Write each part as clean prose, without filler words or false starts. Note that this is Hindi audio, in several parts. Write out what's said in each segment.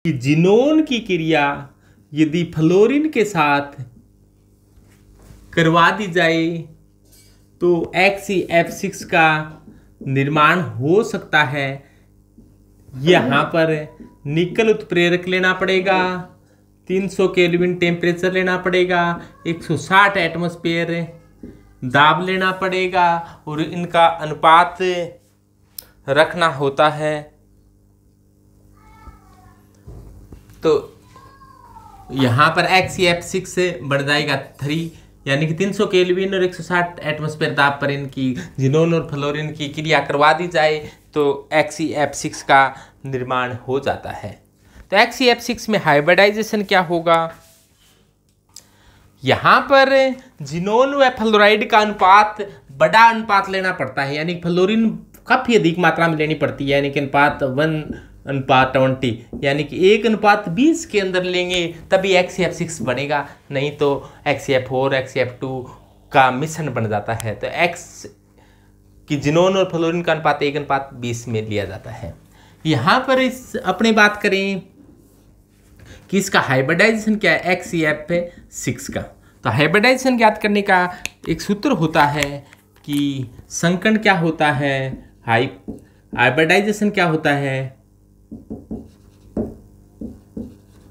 कि जिनोन की क्रिया यदि फ्लोरीन के साथ करवा दी जाए तो XeF6 का निर्माण हो सकता है। यहाँ पर निकल उत्प्रेरक लेना पड़ेगा, 300 केल्विन टेम्परेचर लेना पड़ेगा, 160 एटमॉस्फेयर दाब लेना पड़ेगा और इनका अनुपात रखना होता है। तो यहाँ पर XeF6 से बढ़ जाएगा 3, यानी कि 300 केल्विन और 160 एटमॉस्फेयर दाब पर इनकी जिनोन और फ्लोरीन की क्रिया करवा दी जाए तो XeF6 का निर्माण हो जाता है। तो XeF6 में हाइब्रिडाइजेशन क्या होगा? यहाँ पर जिनोन व फ्लोराइड का अनुपात बड़ा अनुपात लेना पड़ता है, यानी फ्लोरीन काफ़ी अधिक मात्रा में लेनी पड़ती है, यानी कि अनुपात 1:20, यानी कि 1:20 के अंदर लेंगे तभी XeF6 बनेगा, नहीं तो XeF4 XeF2 का मिश्रण बन जाता है। तो X की जिनोन और फ्लोरीन का अनुपात 1:20 में लिया जाता है। यहाँ पर इस अपने बात करें कि इसका हाइब्रिडाइजेशन क्या है XeF6 का। तो हाइब्रिडाइजेशन ज्ञात करने का एक सूत्र होता है कि संकरण क्या होता है, हाइब्रिडाइजेशन क्या होता है।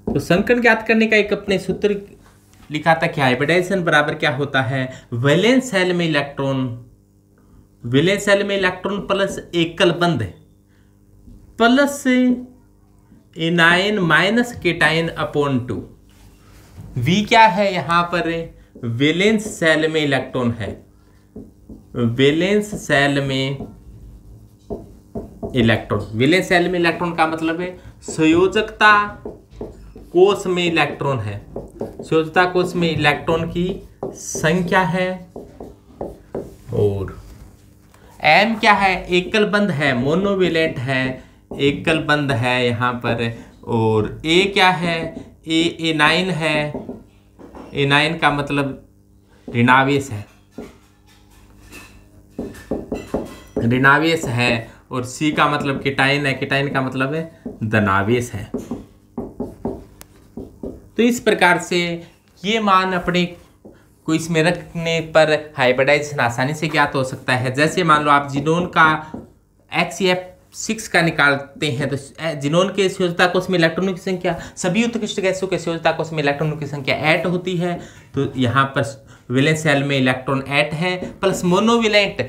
तो संकरण ज्ञात करने का एक अपने सूत्र लिखा था कि हाइब्रिडाइजेशन बराबर क्या होता है, वैलेंस शेल में इलेक्ट्रॉन प्लस एकल बंध plus anion minus cation upon 2। V क्या है? यहाँ पर वैलेंस शेल में इलेक्ट्रॉन है, वैलेंस शेल में इलेक्ट्रॉन का मतलब है संयोजकता कोश में इलेक्ट्रॉन है, संयोजकता कोश में इलेक्ट्रॉन की संख्या है। और M क्या है? एकल बंध है, मोनोवेलेंट है, एकल बंध है यहाँ पर। और A क्या है? एनायन है, एनायन का मतलब ऋणावेश है। और C का मतलब केटायन है, केटायन का मतलब है धनावेश है। तो इस प्रकार से ये मान अपने को इसमें रखने पर हाइब्रिडाइजेशन आसानी से ज्ञात हो सकता है। जैसे मान लो आप जिनोन का XeF6 का निकालते हैं तो जिनोन के संयोजकता कोश में इलेक्ट्रॉनों की संख्या, सभी उत्कृष्ट गैसों के संयोजकता कोश में इलेक्ट्रॉनों की संख्या 8 होती है। तो यहाँ पर वैलेंस शेल में इलेक्ट्रॉन 8 है, प्लस मोनोवेलेंट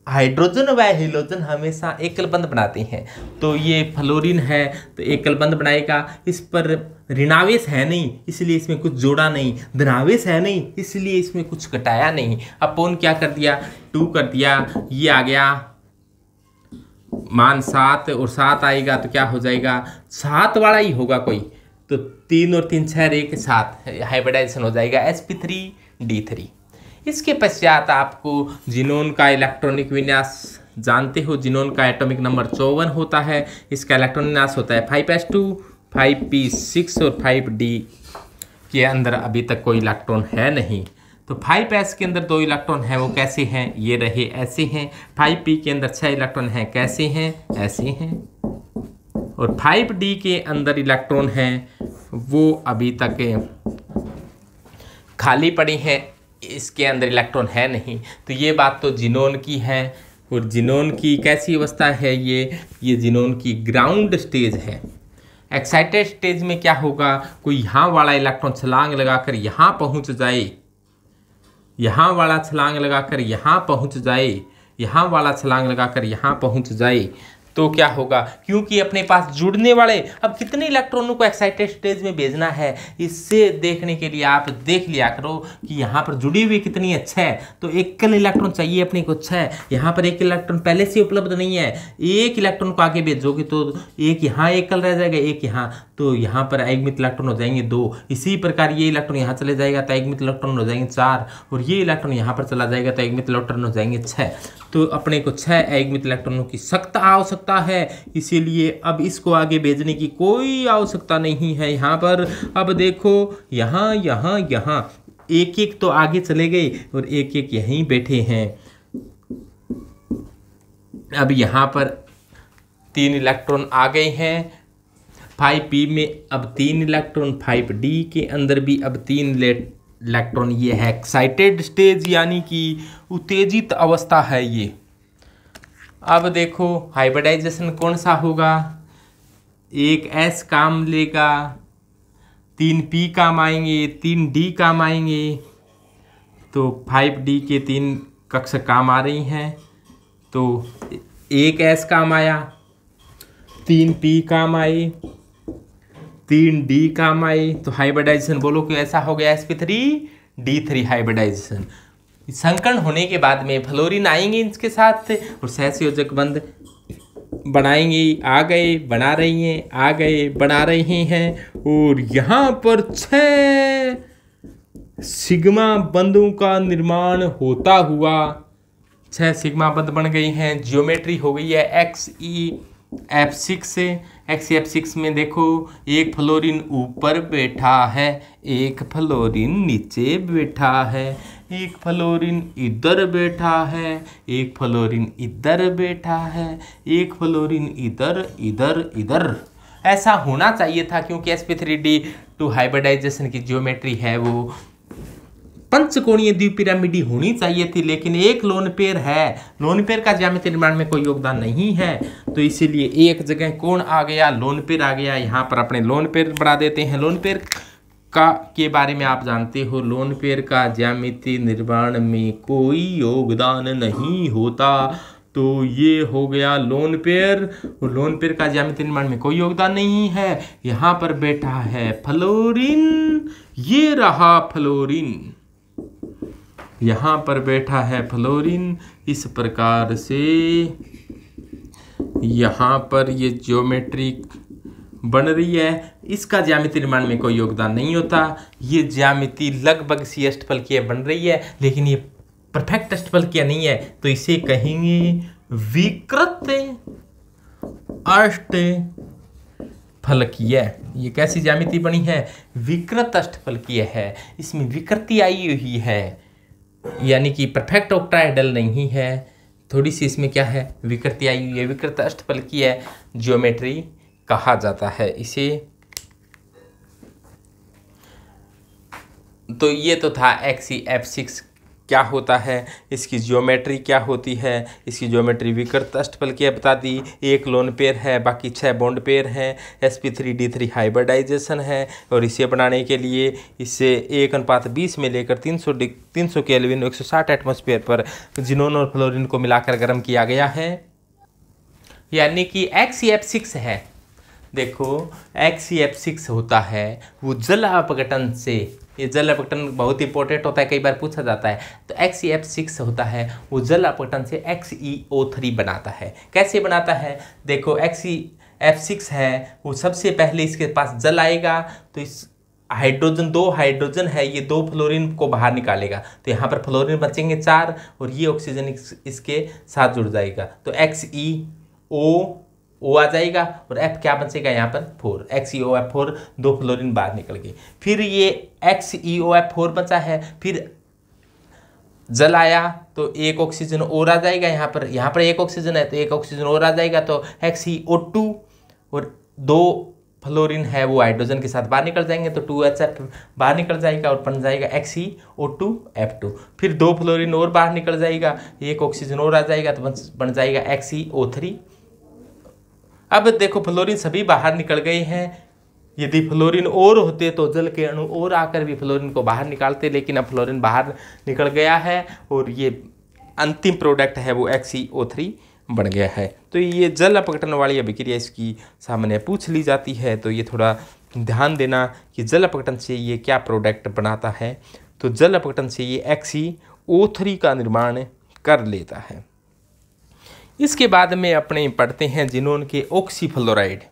हाइड्रोजन व हेलोजन हमेशा एकल बंध बनाते हैं। तो ये फ्लोरीन है तो एकल बंध बनाएगा, इस पर ऋणावेश है नहीं इसलिए इसमें कुछ जोड़ा नहीं, धनावेश है नहीं इसलिए इसमें कुछ घटाया नहीं। अपोन क्या कर दिया? 2 कर दिया। ये आ गया मान 7 और 7 आएगा तो क्या हो जाएगा? 7 वाला ही होगा कोई, तो 3 और 3 6 एक 7 हाइब्रिडाइजेशन हो जाएगा sp3d3। इसके पश्चात आपको जिनोन का इलेक्ट्रॉनिक विन्यास जानते हो, जिनोन का एटॉमिक नंबर 54 होता है, इसका इलेक्ट्रॉन विन्यास होता है 5s2 5p6 और 5d के अंदर अभी तक कोई इलेक्ट्रॉन है नहीं। तो 5s के अंदर 2 इलेक्ट्रॉन हैं, वो कैसे हैं? ये रहे ऐसे हैं। 5p के अंदर 6 इलेक्ट्रॉन हैं, कैसे हैं? ऐसे हैं। और 5d के अंदर इलेक्ट्रॉन हैं वो अभी तक खाली पड़ी हैं, इसके अंदर इलेक्ट्रॉन है नहीं। तो ये बात तो जिनोन की है। और जिनोन की कैसी अवस्था है? ये जिनोन की ग्राउंड स्टेज है। एक्साइटेड स्टेज में क्या होगा? कोई यहाँ वाला इलेक्ट्रॉन छलांग लगाकर यहाँ पहुँच जाए, यहाँ वाला छलांग लगाकर यहाँ पहुँच जाए, यहाँ वाला छलांग लगाकर यहाँ पहुँच जाए तो क्या होगा? क्योंकि अपने पास जुड़ने वाले अब कितने इलेक्ट्रॉनों को एक्साइटेड स्टेज में भेजना है, इससे देखने के लिए आप देख लिया करो कि यहाँ पर जुड़ी हुई कितनी है 6, तो एकल इलेक्ट्रॉन चाहिए अपने को 6। यहाँ पर एक इलेक्ट्रॉन पहले से उपलब्ध नहीं है, एक इलेक्ट्रॉन को आगे भेजोगे तो एक यहाँ एकल रह जाएगा, एक यहाँ, तो यहाँ पर एकमित इलेक्ट्रॉन हो जाएंगे 2। इसी प्रकार ये इलेक्ट्रॉन यहाँ चले जाएगा तो एकमित इलेक्ट्रॉन हो जाएंगे 4, और ये इलेक्ट्रॉन यहाँ पर चला जाएगा तो एकमित इलेक्ट्रॉन हो जाएंगे 6। तो अपने को 6 एकमित इलेक्ट्रॉनों की सख्त आवश्यकता है, इसीलिए अब इसको आगे भेजने की कोई आवश्यकता नहीं है। यहाँ पर अब देखो यहाँ यहाँ यहाँ एक एक तो आगे चले गए और एक एक यहीं बैठे हैं। अब यहाँ पर 3 इलेक्ट्रॉन आ गए हैं 5p में अब 3 इलेक्ट्रॉन, 5d के अंदर भी अब 3 इलेक्ट्रॉन। ये है एक्साइटेड स्टेज यानी कि उत्तेजित अवस्था है ये। अब देखो हाइब्रिडाइजेशन कौन सा होगा, एक S काम लेगा, 3p काम आएंगे, 3d काम आएंगे, तो 5d के 3 कक्षा काम आ रही हैं, तो एक S काम आया, 3p काम आए, 3d काम आए, तो हाइब्रिडाइजेशन बोलो कि ऐसा हो गया sp3d3 हाइब्रिडाइजेशन। संकरण होने के बाद में फ्लोरीन आएंगे इसके साथ और सहसंयोजक बंध बनाएंगे, आ गए, बना रही हैं, आ गए, बना रहे हैं, और यहाँ पर 6 सिग्मा बंधों का निर्माण होता हुआ 6 सिग्मा बंध बन गई हैं। जियोमेट्री हो गई है XeF6 से। XeF6 में देखो एक फ्लोरीन ऊपर बैठा है, एक फ्लोरीन नीचे बैठा है, एक फ्लोरीन इधर बैठा है, एक फ्लोरीन इधर बैठा है, एक फ्लोरीन इधर इधर इधर। ऐसा होना चाहिए था क्योंकि sp3d2 हाइब्रिडाइजेशन की ज्योमेट्री है वो पंचकोणीय द्विपिरामिडी होनी चाहिए थी, लेकिन एक लोन पेयर है, लोन पेयर का ज्यामितीय निर्माण में कोई योगदान नहीं है, तो इसीलिए एक जगह कौन आ गया, लोन पेयर आ गया। यहाँ पर अपने लोन पेयर बढ़ा देते हैं। लोन पेयर का के बारे में आप जानते हो, लोन पेयर का ज्यामितीय निर्माण में कोई योगदान नहीं होता, तो ये हो गया लोन पेयर। और लोन पेयर का ज्यामितीय निर्माण में कोई योगदान नहीं है। यहाँ पर बैठा है फ्लोरीन, ये रहा फ्लोरीन, यहाँ पर बैठा है फ्लोरीन। इस प्रकार से यहाँ पर ये ज्योमेट्री बन रही है, इसका ज्यामितीय निर्माण में कोई योगदान नहीं होता। ये ज्यामिति लगभग सी अष्टफलकीय बन रही है, लेकिन ये परफेक्ट अष्टफलकीय नहीं है, तो इसे कहेंगे विकृत अष्टफलकीय। ये कैसी ज्यामिति बनी है, विकृत अष्टफलकीय है, इसमें विकृति आई हुई है, यानी कि परफेक्ट ऑक्टाहेड्रल नहीं है, थोड़ी सी इसमें क्या है, विकृति आई हुई है। विकृत अष्टफलकीय ज्योमेट्री कहा जाता है इसे। तो ये तो था XeF6 क्या होता है, इसकी ज्योमेट्री क्या होती है। इसकी ज्योमेट्री विकृत अष्टफलकीय बता दी, एक लोन पेयर है, बाकी 6 बॉन्ड पेयर हैं, sp3d3 हाइब्रिडाइजेशन है, और इसे बनाने के लिए इसे 1:20 में लेकर 300 केल्विन 160 एटमॉस्फेयर पर जिनोन और फ्लोरीन को मिलाकर गर्म किया गया है, यानी कि XeF6 है। देखो XeF6 होता है वो जल अपघटन से, ये जल अपघटन बहुत इंपॉर्टेंट होता है, कई बार पूछा जाता है। तो XeF6 होता है वो जल अपघटन से XeO3 बनाता है। कैसे बनाता है, देखो XeF6 है वो सबसे पहले इसके पास जल आएगा, तो इस हाइड्रोजन 2 हाइड्रोजन है, ये 2 फ्लोरीन को बाहर निकालेगा, तो यहाँ पर फ्लोरीन बचेंगे 4 और ये ऑक्सीजन इसके साथ जुड़ जाएगा, तो XeO आ जाएगा और F क्या बचेगा यहाँ पर 4, XeOF4, 2 फ्लोरीन बाहर निकल गए। फिर ये XeOF4 बचा है, फिर जल आया तो एक ऑक्सीजन और आ जाएगा, यहाँ पर एक ऑक्सीजन है तो एक ऑक्सीजन और आ जाएगा, तो XeO2 और 2 फ्लोरीन है वो हाइड्रोजन के साथ बाहर निकल जाएंगे, तो 2HF बाहर निकल जाएगा और बन जाएगा XeO2F2। फिर 2 फ्लोरीन और बाहर निकल जाएगा, एक ऑक्सीजन और आ जाएगा तो बन जाएगा XeO3। अब देखो फ्लोरीन सभी बाहर निकल गए हैं, यदि फ्लोरीन और होते तो जल के अणु और आकर भी फ्लोरीन को बाहर निकालते, लेकिन अब फ्लोरीन बाहर निकल गया है और ये अंतिम प्रोडक्ट है वो XeO3 बन गया है। तो ये जल अपघटन वाली अभिक्रिया इसकी सामान्य पूछ ली जाती है, तो ये थोड़ा ध्यान देना कि जल अपघटन से ये क्या प्रोडक्ट बनाता है। तो जल अपघटन से ये XeO3 का निर्माण कर लेता है। इसके बाद में अपने पढ़ते हैं जिनोन के ऑक्सीफ्लोराइड।